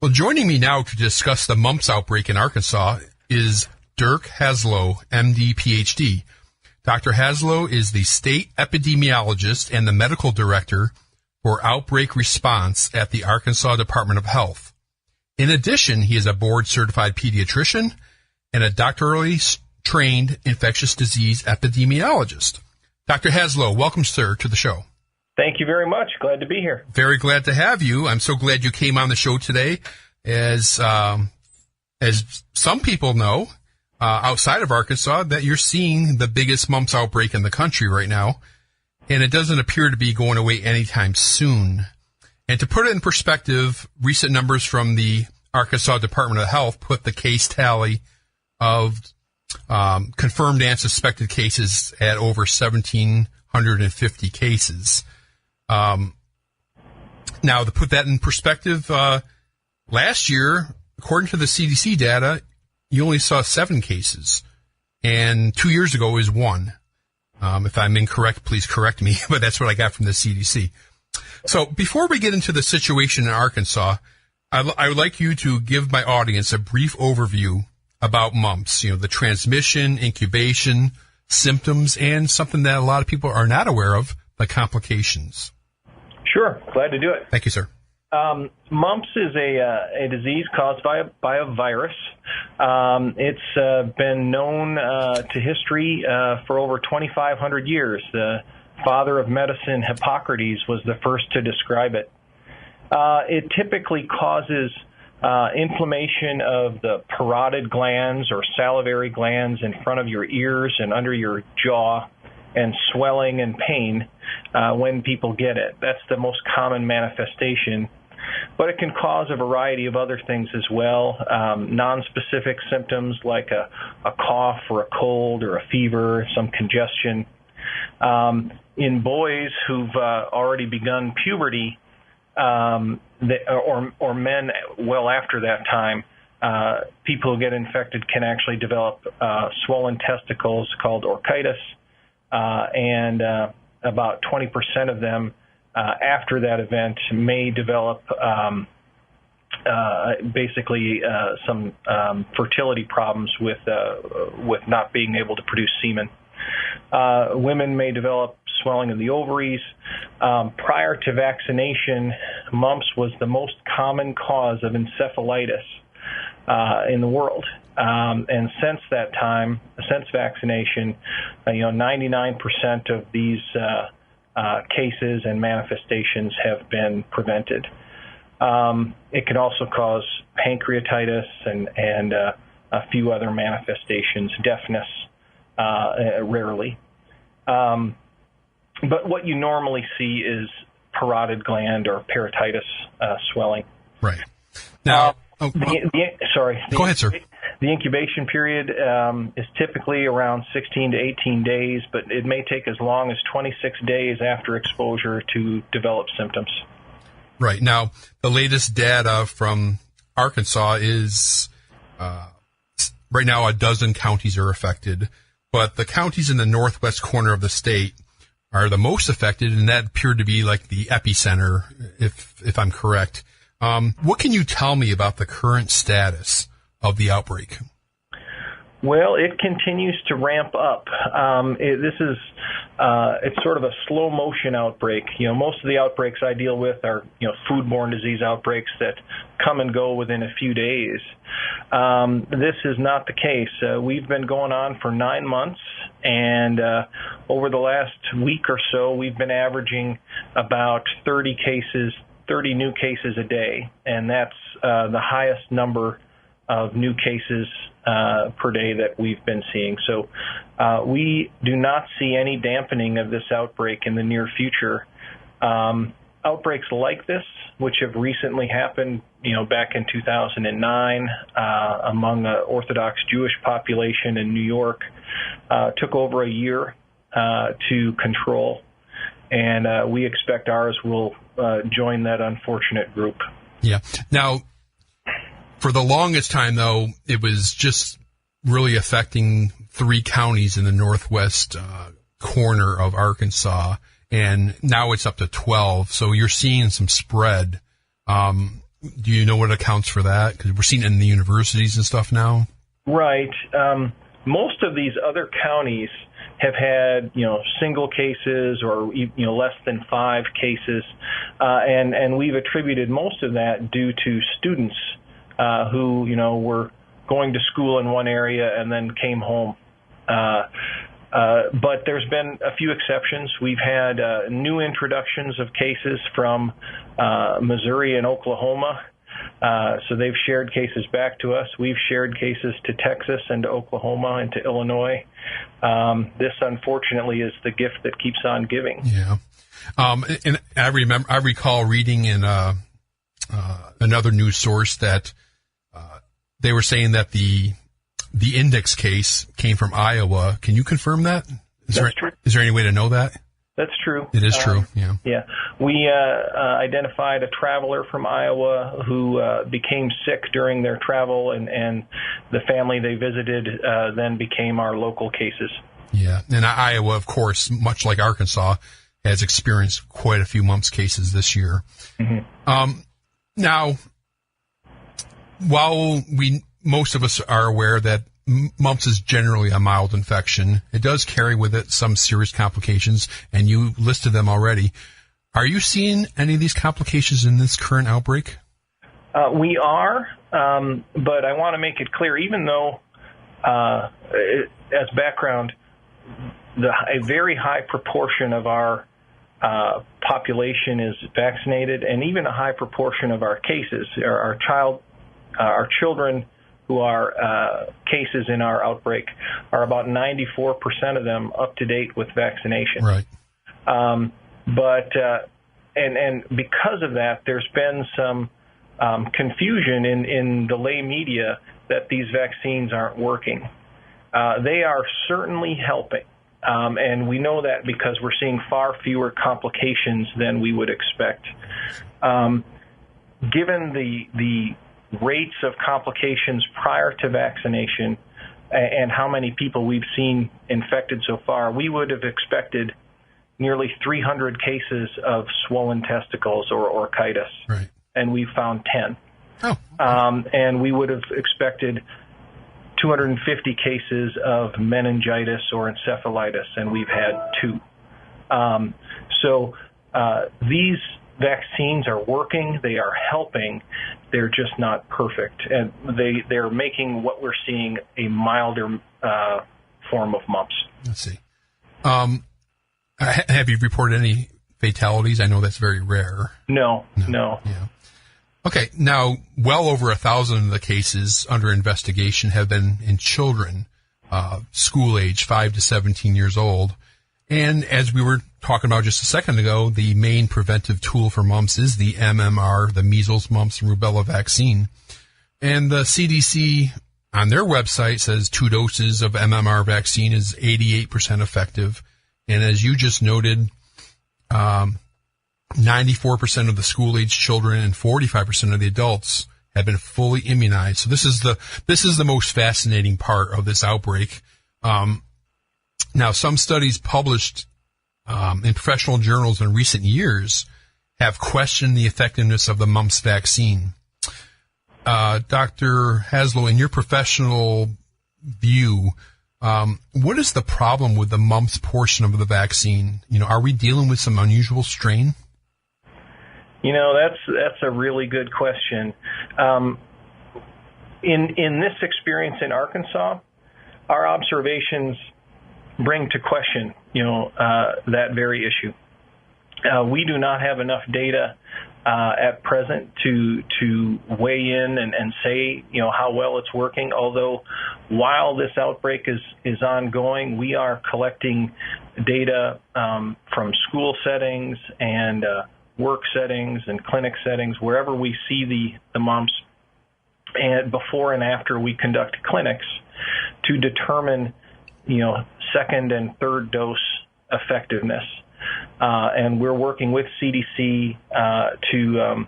Well, joining me now to discuss the mumps outbreak in Arkansas is Dirk Haselow, MD, PhD. Dr. Haselow is the state epidemiologist and the medical director for Outbreak Response at the Arkansas Department of Health. In addition, he is a board-certified pediatrician and a doctorally trained infectious disease epidemiologist. Dr. Haselow, welcome, sir, to the show. Thank you very much. Glad to be here. Very glad to have you. I'm so glad you came on the show today. As some people know, outside of Arkansas, that you're seeing the biggest mumps outbreak in the country right now, and it doesn't appear to be going away anytime soon. And to put it in perspective, recent numbers from the Arkansas Department of Health put the case tally of confirmed and suspected cases at over 1,750 cases. Now, to put that in perspective, last year, according to the CDC data, you only saw 7 cases, and 2 years ago it was 1. If I'm incorrect, please correct me, but that's what I got from the CDC. So before we get into the situation in Arkansas, I would like you to give my audience a brief overview about mumps, the transmission, incubation, symptoms, and something that a lot of people are not aware of, the complications. Sure. Glad to do it. Thank you, sir. Mumps is a disease caused by a virus. It's been known to history for over 2,500 years. The father of medicine, Hippocrates, was the first to describe it. It typically causes inflammation of the parotid glands or salivary glands in front of your ears and under your jaw, and swelling and pain when people get it. That's the most common manifestation. But it can cause a variety of other things as well, non-specific symptoms like a cough or a cold or a fever, some congestion. In boys who've already begun puberty, or men well after that time, people who get infected can actually develop swollen testicles called orchitis, and about 20% of them after that event may develop basically some fertility problems with not being able to produce semen. Women may develop swelling of the ovaries. Prior to vaccination, mumps was the most common cause of encephalitis in the world. And since that time, since vaccination, 99% of these cases and manifestations have been prevented. It can also cause pancreatitis and a few other manifestations, deafness, rarely. But what you normally see is parotid gland or parotitis swelling. Right. Now, go ahead, sir. The incubation period is typically around 16 to 18 days, but it may take as long as 26 days after exposure to develop symptoms. Right. Now, the latest data from Arkansas is right now a dozen counties are affected, but the counties in the northwest corner of the state are the most affected, and that appeared to be like the epicenter, if I'm correct. What can you tell me about the current status of the outbreak? Well, it continues to ramp up. It's sort of a slow motion outbreak. Most of the outbreaks I deal with are, foodborne disease outbreaks that come and go within a few days. This is not the case. We've been going on for 9 months, and over the last week or so, we've been averaging about 30 new cases a day, and that's the highest number of new cases per day that we've been seeing. So we do not see any dampening of this outbreak in the near future. Outbreaks like this, which have recently happened, back in 2009 among the Orthodox Jewish population in New York, took over a year to control, and we expect ours will join that unfortunate group. Yeah. Now, for the longest time, though, it was just really affecting 3 counties in the northwest corner of Arkansas, and now it's up to 12. So you're seeing some spread. Do you know what accounts for that? Because we're seeing it in the universities and stuff now. Right. Most of these other counties have had, single cases or, less than 5 cases, and we've attributed most of that due to students who, were going to school in one area and then came home. But there's been a few exceptions. We've had new introductions of cases from Missouri and Oklahoma. So they've shared cases back to us. We've shared cases to Texas and to Oklahoma and to Illinois. This, unfortunately, is the gift that keeps on giving. Yeah. And I recall reading in another news source that they were saying that the index case came from Iowa. Can you confirm that? That's true. Is there any way to know that? That's true. It is true, yeah. Yeah. We identified a traveler from Iowa who became sick during their travel, and the family they visited then became our local cases. Yeah. And Iowa, of course, much like Arkansas, has experienced quite a few mumps cases this year. Mm-hmm. Now, while most of us are aware that mumps is generally a mild infection, it does carry with it some serious complications, and you listed them already. Are you seeing any of these complications in this current outbreak? We are, but I want to make it clear, even though, as background, a very high proportion of our population is vaccinated, and even a high proportion of our cases, our children who are cases in our outbreak, are about 94% of them up to date with vaccination. Right. But because of that, there's been some confusion in the lay media that these vaccines aren't working. They are certainly helping, and we know that because we're seeing far fewer complications than we would expect. Given the rates of complications prior to vaccination and how many people we've seen infected so far, we would have expected nearly 300 cases of swollen testicles or orchitis, right. And we found 10. Oh. And we would have expected 250 cases of meningitis or encephalitis, and we've had 2. So these vaccines are working, they are helping, they're just not perfect. And they're making what we're seeing a milder form of mumps. Let's see. Have you reported any fatalities? I know that's very rare. No. Yeah. Okay, now, well over 1,000 of the cases under investigation have been in children, school age, 5 to 17 years old. And as we were talking about just a second ago, the main preventive tool for mumps is the MMR, the measles, mumps, and rubella vaccine. And the CDC on their website says 2 doses of MMR vaccine is 88% effective. And as you just noted, 94% of the school-age children and 45% of the adults have been fully immunized. So this is the most fascinating part of this outbreak. Now, some studies published in professional journals in recent years have questioned the effectiveness of the mumps vaccine. Dr. Haselow, in your professional view, what is the problem with the mumps portion of the vaccine? Are we dealing with some unusual strain? That's a really good question. In this experience in Arkansas, our observations bring to question, that very issue. We do not have enough data at present to weigh in and say, how well it's working. Although, while this outbreak is ongoing, we are collecting data from school settings and work settings and clinic settings, wherever we see the mumps, and before and after we conduct clinics, to determine second and third dose effectiveness. And we're working with CDC to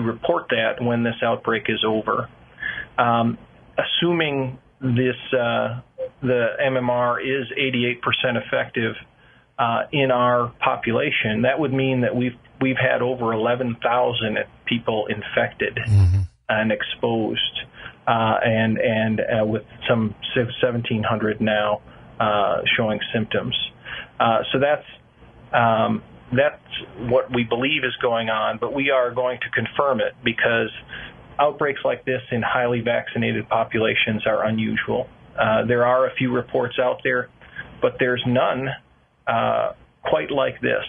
report that when this outbreak is over. Assuming the MMR is 88% effective in our population, that would mean that we've we've had over 11,000 people infected and exposed, and with some 1,700 now showing symptoms. So that's what we believe is going on, but we are going to confirm it because outbreaks like this in highly vaccinated populations are unusual. There are a few reports out there, but there's none quite like this.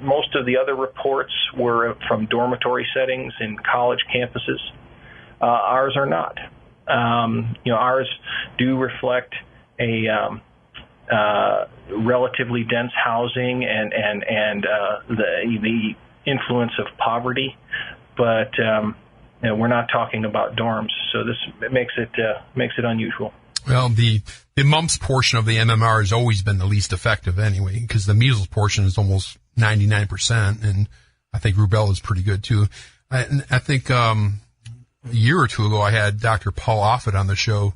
Most of the other reports were from dormitory settings in college campuses. Ours are not. Ours do reflect a relatively dense housing and the influence of poverty, but we're not talking about dorms, so this makes it unusual. Well, the mumps portion of the MMR has always been the least effective anyway, because the measles portion is almost 99%, and I think rubella is pretty good too. I think a year or two ago I had Dr. Paul Offit on the show.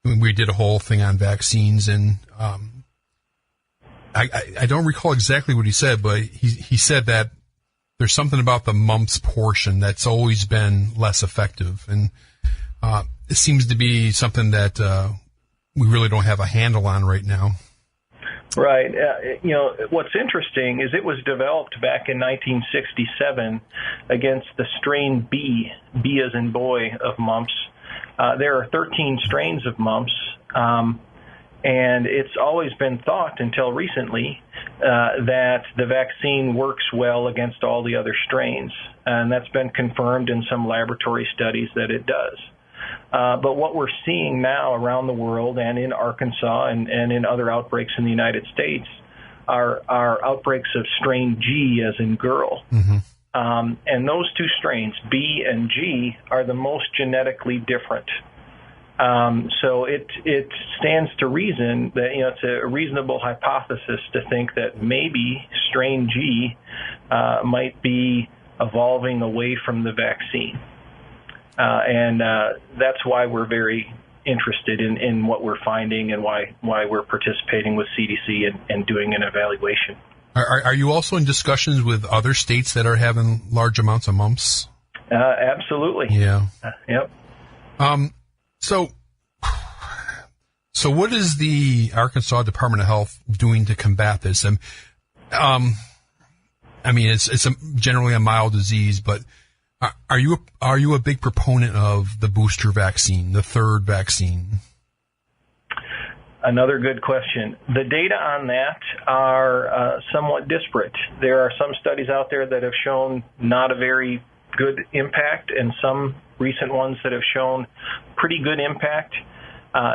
We did a whole thing on vaccines, and I don't recall exactly what he said, but he said that there's something about the mumps portion that's always been less effective, and it seems to be something that we really don't have a handle on right now. Right. What's interesting is it was developed back in 1967 against the strain B as in boy, of mumps. There are 13 strains of mumps, and it's always been thought until recently that the vaccine works well against all the other strains, and that's been confirmed in some laboratory studies that it does. But what we're seeing now around the world and in Arkansas and in other outbreaks in the United States are outbreaks of strain G as in girl. Mm-hmm. And those two strains, B and G, are the most genetically different. So it stands to reason that it's a reasonable hypothesis to think that maybe strain G might be evolving away from the vaccine. And that's why we're very interested in what we're finding and why we're participating with CDC and doing an evaluation. Are you also in discussions with other states that are having large amounts of mumps? Absolutely. Yeah. Yep. So what is the Arkansas Department of Health doing to combat this? I mean, it's generally a mild disease, but are you a big proponent of the booster vaccine, the third vaccine? Another good question. The data on that are somewhat disparate. There are some studies out there that have shown not a very good impact, and some recent ones that have shown pretty good impact.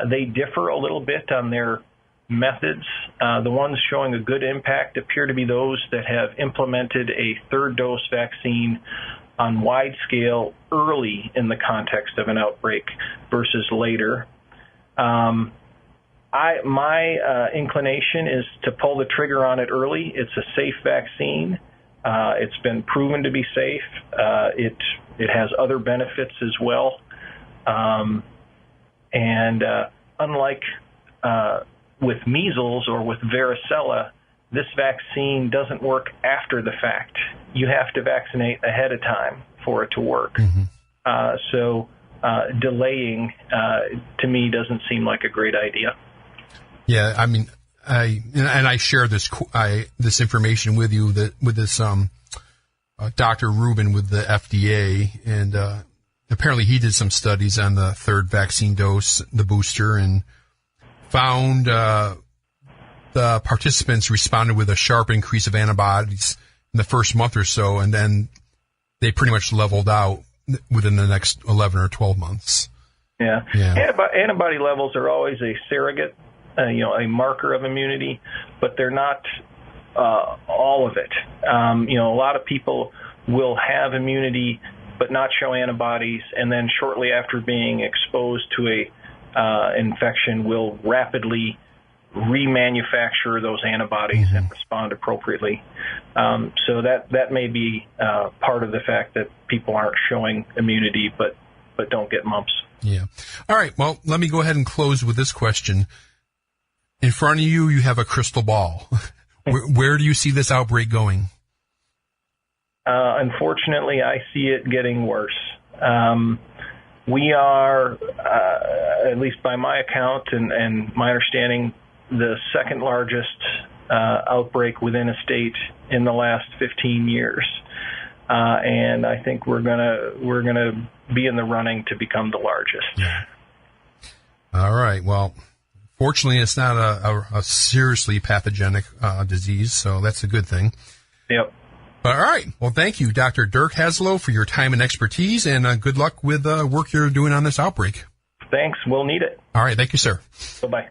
They differ a little bit on their methods. The ones showing a good impact appear to be those that have implemented a third dose vaccine on wide scale early in the context of an outbreak versus later. My inclination is to pull the trigger on it early. It's a safe vaccine. It's been proven to be safe. It has other benefits as well. And unlike with measles or with varicella, this vaccine doesn't work after the fact. You have to vaccinate ahead of time for it to work. Mm-hmm. So delaying, to me, doesn't seem like a great idea. Yeah, I mean, I share this information with you with this Dr. Rubin with the FDA, and apparently he did some studies on the third vaccine dose, the booster, and found the participants responded with a sharp increase of antibodies in the first month or so, and then they pretty much leveled out within the next 11 or 12 months. Yeah. Antibody levels are always a surrogate, a marker of immunity, but they're not all of it. A lot of people will have immunity but not show antibodies, and then shortly after being exposed to a infection will rapidly remanufacture those antibodies mm-hmm. and respond appropriately. So that may be part of the fact that people aren't showing immunity but don't get mumps. Yeah. All right. Well, let me go ahead and close with this question. In front of you, you have a crystal ball. Where do you see this outbreak going? Unfortunately, I see it getting worse. We are, at least by my account and my understanding, the second largest outbreak within a state in the last 15 years. And I think we're gonna be in the running to become the largest. Yeah. All right. Well, fortunately, it's not a seriously pathogenic disease, so that's a good thing. Yep. All right. Well, thank you, Dr. Dirk Haselow, for your time and expertise, and good luck with the work you're doing on this outbreak. Thanks. We'll need it. All right. Thank you, sir. Bye-bye.